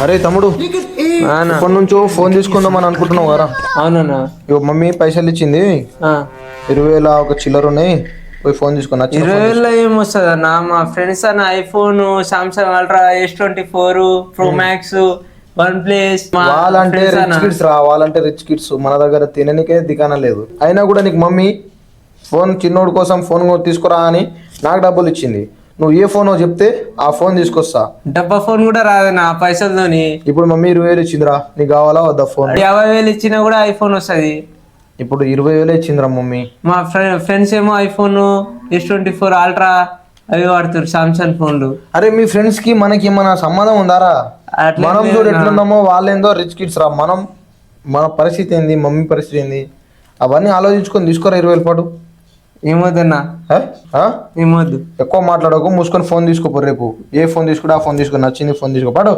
అరే తమ్ముడు, ఇప్పటి నుంచో ఫోన్ తీసుకుందాం అని అనుకుంటున్నావు కదా? అవునన్నా. ఇగో మమ్మీ పైసలు ఇచ్చింది, 20,000 ఒక చిల్లర ఉన్నాయి, పోయి ఫోన్ తీసుకున్నా. 20,000 ఏమొస్తుంది అన్న? మా ఫ్రెండ్స్ అన్న iPhone, Samsung ultra, S24 pro max, one plus. వాళ్ళంటే రిచ్ కిడ్స్ రా, వాళ్ళంటే రిచ్ కిడ్స్. మన దగ్గర తిననికే దిగాన లేదు. అయినా కూడా నీకు మమ్మీ ఫోన్ చిన్నోడు కోసం ఫోన్ తీసుకురా అని నాకు డబ్బులు ఇచ్చింది. నువ్వు ఏ ఫోన్ చెప్తే ఆ ఫోన్ తీసుకొస్తా. డబ్బా ఫోన్ కూడా రాదన్న ఆ పైసలతోని. ఇప్పుడు మమ్మీ 20,000 ఇచ్చిందిరా, నీకు కావాలా వద్దా ఫోన్? 50,000 ఇచ్చినా కూడా ఐఫోన్ వస్తుంది. ఇప్పుడు 20,000 ఇచ్చిందిరా మమ్మీ. మా ఫ్రెండ్స్ ఏమో ఐఫోన్, S24 అల్ట్రా అవి వాడుతారు, సామ్సంగ్ ఫోన్లు. అరే మీ ఫ్రెండ్స్ కి మనకి ఏమైనా సంబంధం ఉందారా? అట్లా మనం చూడు ఎట్లున్నామో, వాళ్ళేందో రిచ్ కిడ్స్ రా. మన పరిస్థితి ఏంది, మమ్మీ పరిస్థితి ఏంది, అవన్నీ ఆలోచించుకొని తీసుకోరా 20,000 పాటు. ఏమొద్దన్నా, ఏమొద్దు. ఎక్కువ మాట్లాడకు, మూసుకొని ఫోన్ తీసుకోపో. రేపు ఏ ఫోన్ తీసుకుంటే ఆ ఫోన్ తీసుకో, నచ్చింది ఫోన్ తీసుకో పాడు.